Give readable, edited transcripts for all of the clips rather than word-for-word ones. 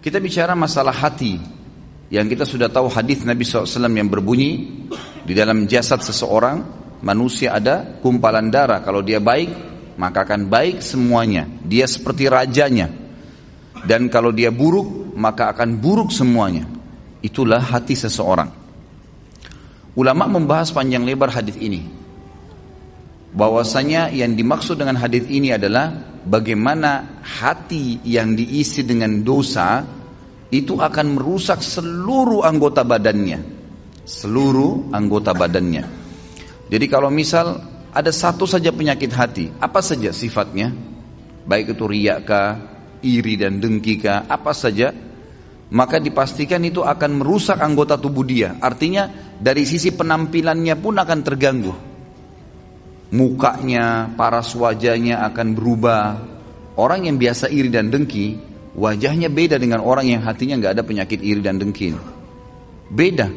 Kita bicara masalah hati, yang kita sudah tahu hadis Nabi SAW yang berbunyi, di dalam jasad seseorang manusia ada gumpalan darah. Kalau dia baik, maka akan baik semuanya, dia seperti rajanya. Dan kalau dia buruk, maka akan buruk semuanya. Itulah hati seseorang. Ulama membahas panjang lebar hadis ini, bahwasanya yang dimaksud dengan hadis ini adalah bagaimana hati yang diisi dengan dosa itu akan merusak seluruh anggota badannya. Seluruh anggota badannya. Jadi kalau misal ada satu saja penyakit hati, apa saja sifatnya, baik itu riya kah, iri dan dengki kah, apa saja, maka dipastikan itu akan merusak anggota tubuh dia. Artinya dari sisi penampilannya pun akan terganggu. Mukanya, paras wajahnya akan berubah. Orang yang biasa iri dan dengki, wajahnya beda dengan orang yang hatinya nggak ada penyakit iri dan dengki. Beda.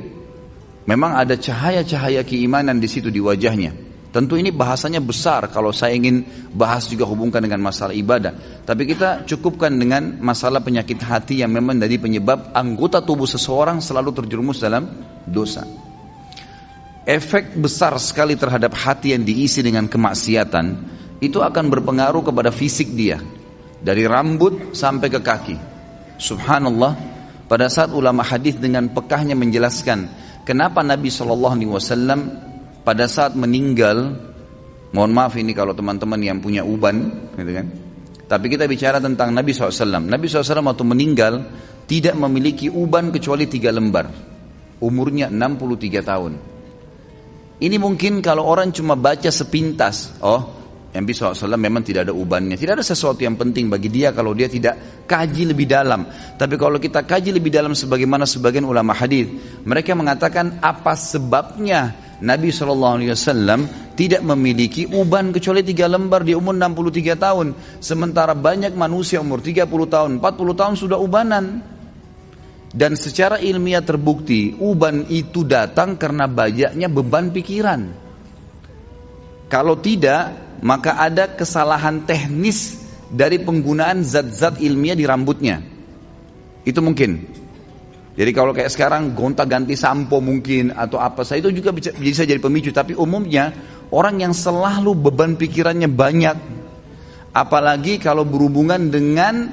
Memang ada cahaya-cahaya keimanan di situ di wajahnya. Tentu ini bahasanya besar kalau saya ingin bahas juga hubungkan dengan masalah ibadah. Tapi kita cukupkan dengan masalah penyakit hati yang memang dari penyebab anggota tubuh seseorang selalu terjerumus dalam dosa. Efek besar sekali terhadap hati yang diisi dengan kemaksiatan itu akan berpengaruh kepada fisik dia, dari rambut sampai ke kaki. Subhanallah, pada saat ulama hadis dengan pekahnya menjelaskan kenapa Nabi SAW pada saat meninggal, mohon maaf ini kalau teman-teman yang punya uban, gitu kan? Tapi kita bicara tentang Nabi SAW. Nabi SAW waktu meninggal tidak memiliki uban kecuali 3 lembar. Umurnya 63 tahun. Ini mungkin kalau orang cuma baca sepintas, oh Nabi SAW memang tidak ada ubannya. Tidak ada sesuatu yang penting bagi dia kalau dia tidak kaji lebih dalam. Tapi kalau kita kaji lebih dalam sebagaimana sebagian ulama hadis, mereka mengatakan apa sebabnya Nabi SAW tidak memiliki uban kecuali 3 lembar di umur 63 tahun. Sementara banyak manusia umur 30 tahun, 40 tahun sudah ubanan. Dan secara ilmiah terbukti uban itu datang karena banyaknya beban pikiran. Kalau tidak, maka ada kesalahan teknis dari penggunaan zat-zat ilmiah di rambutnya. Itu mungkin. Jadi kalau kayak sekarang gonta-ganti sampo mungkin atau apa saja itu juga bisa jadi pemicu. Tapi umumnya orang yang selalu beban pikirannya banyak, apalagi kalau berhubungan dengan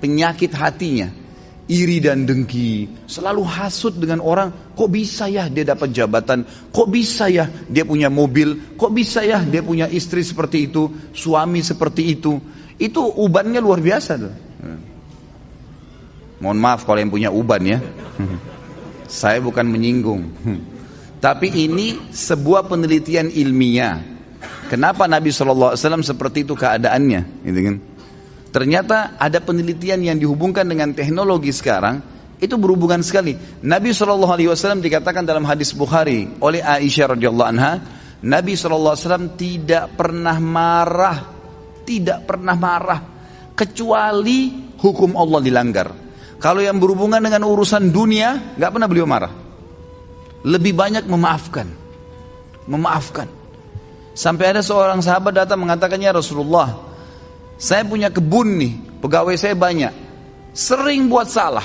penyakit hatinya, iri dan dengki, selalu hasut dengan orang, kok bisa ya dia dapat jabatan, kok bisa ya dia punya mobil, kok bisa ya dia punya istri seperti itu, suami seperti itu ubannya luar biasa tuh. Mohon maaf kalau yang punya uban ya, saya bukan menyinggung, tapi ini sebuah penelitian ilmiah. Kenapa Nabi SAW seperti itu keadaannya, gitu kan? Ternyata ada penelitian yang dihubungkan dengan teknologi sekarang, itu berhubungan sekali. Nabi SAW dikatakan dalam hadis Bukhari oleh Aisyah radhiyallahu anha, Nabi SAW tidak pernah marah, kecuali hukum Allah dilanggar. Kalau yang berhubungan dengan urusan dunia, nggak pernah beliau marah. Lebih banyak memaafkan. Sampai ada seorang sahabat datang mengatakannya, Rasulullah, saya punya kebun nih, pegawai saya banyak, sering buat salah.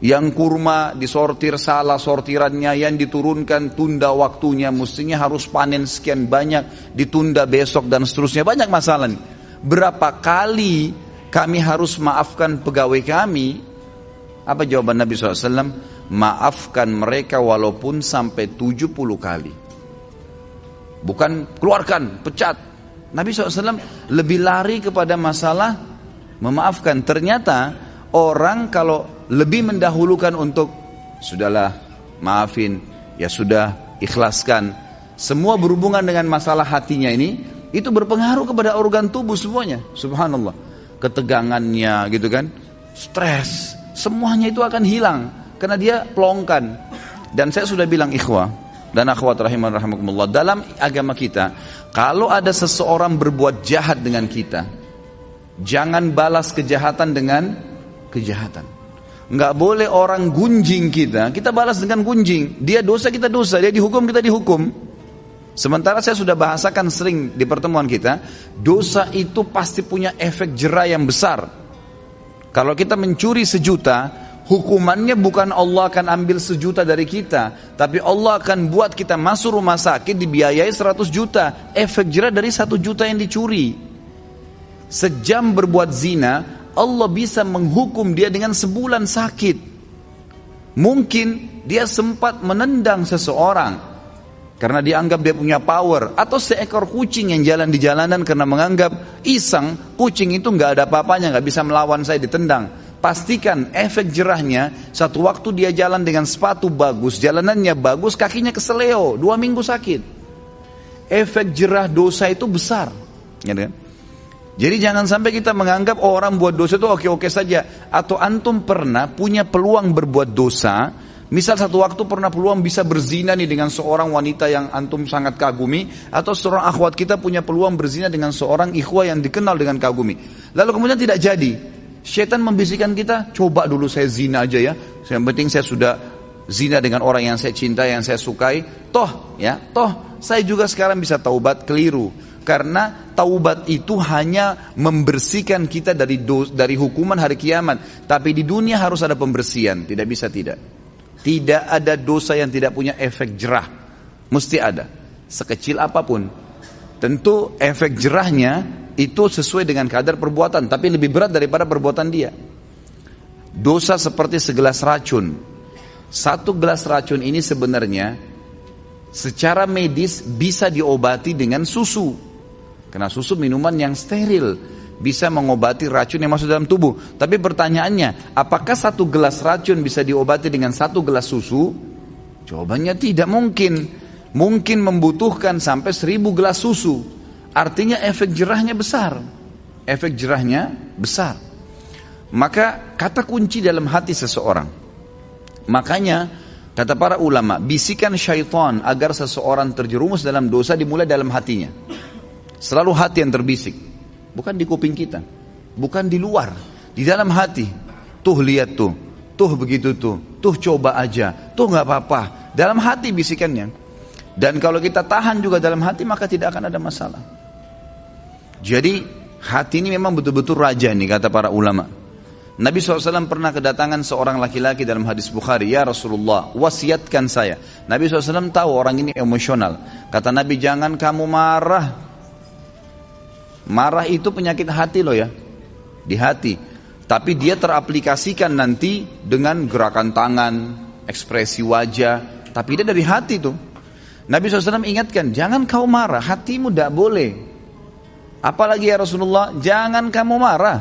Yang kurma disortir salah sortirannya, yang diturunkan tunda waktunya, mestinya harus panen sekian banyak, ditunda besok dan seterusnya, banyak masalah nih. Berapa kali kami harus maafkan pegawai kami? Apa jawaban Nabi SAW? Maafkan mereka walaupun sampai 70 kali. Bukan keluarkan, pecat. Nabi SAW lebih lari kepada masalah memaafkan. Ternyata orang kalau lebih mendahulukan untuk sudahlah maafin, ya sudah ikhlaskan, semua berhubungan dengan masalah hatinya ini, itu berpengaruh kepada organ tubuh semuanya. Subhanallah, ketegangannya gitu kan, stres, semuanya itu akan hilang karena dia pelongkan. Dan saya sudah bilang ikhwah dan akhwat rahimakumullah, dalam agama kita, kalau ada seseorang berbuat jahat dengan kita, jangan balas kejahatan dengan kejahatan. Enggak boleh orang gunjing kita balas dengan gunjing. Dia dosa, kita dosa. Dia dihukum, kita dihukum. Sementara saya sudah bahasakan sering di pertemuan kita, dosa itu pasti punya efek jera yang besar. Kalau kita mencuri 1 juta, hukumannya bukan Allah akan ambil 1 juta dari kita, tapi Allah akan buat kita masuk rumah sakit dibiayai 100 juta. Efek jerah dari 1 juta yang dicuri. Sejam berbuat zina, Allah bisa menghukum dia dengan sebulan sakit. Mungkin dia sempat menendang seseorang karena dia anggap dia punya power, atau seekor kucing yang jalan di jalanan karena menganggap iseng, kucing itu nggak ada apa-apanya, nggak bisa melawan saya, ditendang. Pastikan efek jerahnya, satu waktu dia jalan dengan sepatu bagus, jalanannya bagus, kakinya keseleo, 2 minggu sakit. Efek jerah dosa itu besar, gitu kan? Jadi jangan sampai kita menganggap orang buat dosa itu oke-oke saja. Atau antum pernah punya peluang berbuat dosa, misal satu waktu pernah peluang bisa berzina nih dengan seorang wanita yang antum sangat kagumi, atau seorang akhwat kita punya peluang berzina dengan seorang ikhwah yang dikenal dengan kagumi. Lalu kemudian tidak jadi. Syaitan membisikkan kita, coba dulu saya zina aja ya. Yang penting saya sudah zina dengan orang yang saya cintai, yang saya sukai. Toh saya juga sekarang bisa taubat. Keliru. Karena taubat itu hanya membersihkan kita dari hukuman hari kiamat. Tapi di dunia harus ada pembersihan. Tidak bisa tidak. Tidak ada dosa yang tidak punya efek jerah. Mesti ada. Sekecil apapun. Tentu efek jerahnya itu sesuai dengan kadar perbuatan. Tapi lebih berat daripada perbuatan dia. Dosa seperti segelas racun. 1 gelas racun ini sebenarnya secara medis bisa diobati dengan susu. Karena susu minuman yang steril. Bisa mengobati racun yang masuk dalam tubuh. Tapi pertanyaannya, apakah 1 gelas racun bisa diobati dengan 1 gelas susu? Jawabannya tidak mungkin. Mungkin membutuhkan sampai 1000 gelas susu. Artinya efek jerahnya besar. Efek jerahnya besar. Maka kata kunci dalam hati seseorang. Makanya kata para ulama, bisikan syaitan agar seseorang terjerumus dalam dosa dimulai dalam hatinya. Selalu hati yang terbisik. Bukan di kuping kita, bukan di luar, di dalam hati. Tuh lihat tuh begitu tuh coba aja, tuh nggak apa-apa. Dalam hati bisikannya. Dan kalau kita tahan juga dalam hati, maka tidak akan ada masalah. Jadi hati ini memang betul-betul raja nih kata para ulama. Nabi SAW pernah kedatangan seorang laki-laki dalam hadis Bukhari, ya Rasulullah, wasiatkan saya. Nabi SAW tahu orang ini emosional. Kata Nabi, jangan kamu marah. Marah itu penyakit hati loh ya, di hati. Tapi dia teraplikasikan nanti dengan gerakan tangan, ekspresi wajah. Tapi dia dari hati tuh. Nabi SAW ingatkan, jangan kau marah, hatimu tidak boleh. Apalagi ya Rasulullah, jangan kamu marah.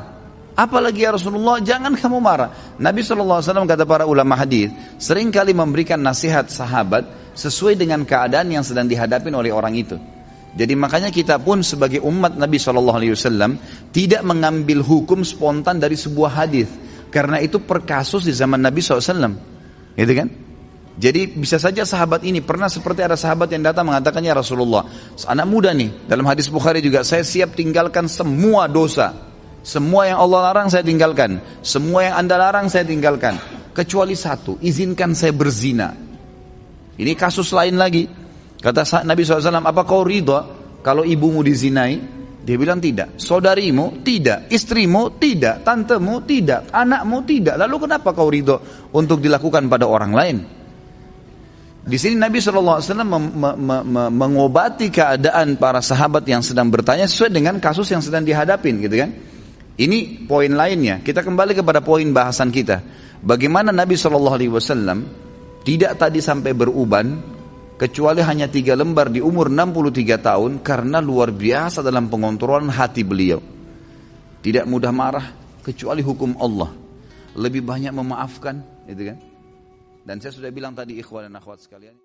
Apalagi ya Rasulullah, jangan kamu marah. Nabi SAW kata para ulama hadis, seringkali memberikan nasihat sahabat sesuai dengan keadaan yang sedang dihadapi oleh orang itu. Jadi makanya kita pun sebagai umat Nabi SAW tidak mengambil hukum spontan dari sebuah hadis, karena itu per kasus di zaman Nabi SAW, gitu kan? Jadi bisa saja sahabat ini pernah seperti ada sahabat yang datang mengatakan, ya Rasulullah, anak muda nih, dalam hadis Bukhari juga, saya siap tinggalkan semua dosa, semua yang Allah larang saya tinggalkan, semua yang Anda larang saya tinggalkan, kecuali satu, izinkan saya berzina. Ini kasus lain lagi. Kata Nabi SAW, apa kau ridha kalau ibumu dizinai? Dia bilang tidak. Saudarimu? Tidak. Istrimu? Tidak. Tantemu? Tidak. Anakmu? Tidak. Lalu kenapa kau ridha untuk dilakukan pada orang lain? Di sini Nabi SAW mengobati keadaan para sahabat yang sedang bertanya sesuai dengan kasus yang sedang dihadapin, gitu kan? Ini poin lainnya. Kita kembali kepada poin bahasan kita. Bagaimana Nabi SAW tidak tadi sampai beruban, kecuali hanya 3 lembar di umur 63 tahun, karena luar biasa dalam pengontrolan hati beliau. Tidak mudah marah, kecuali hukum Allah. Lebih banyak memaafkan, gitu kan? Dan saya sudah bilang tadi, ikhwan dan akhwat sekalian.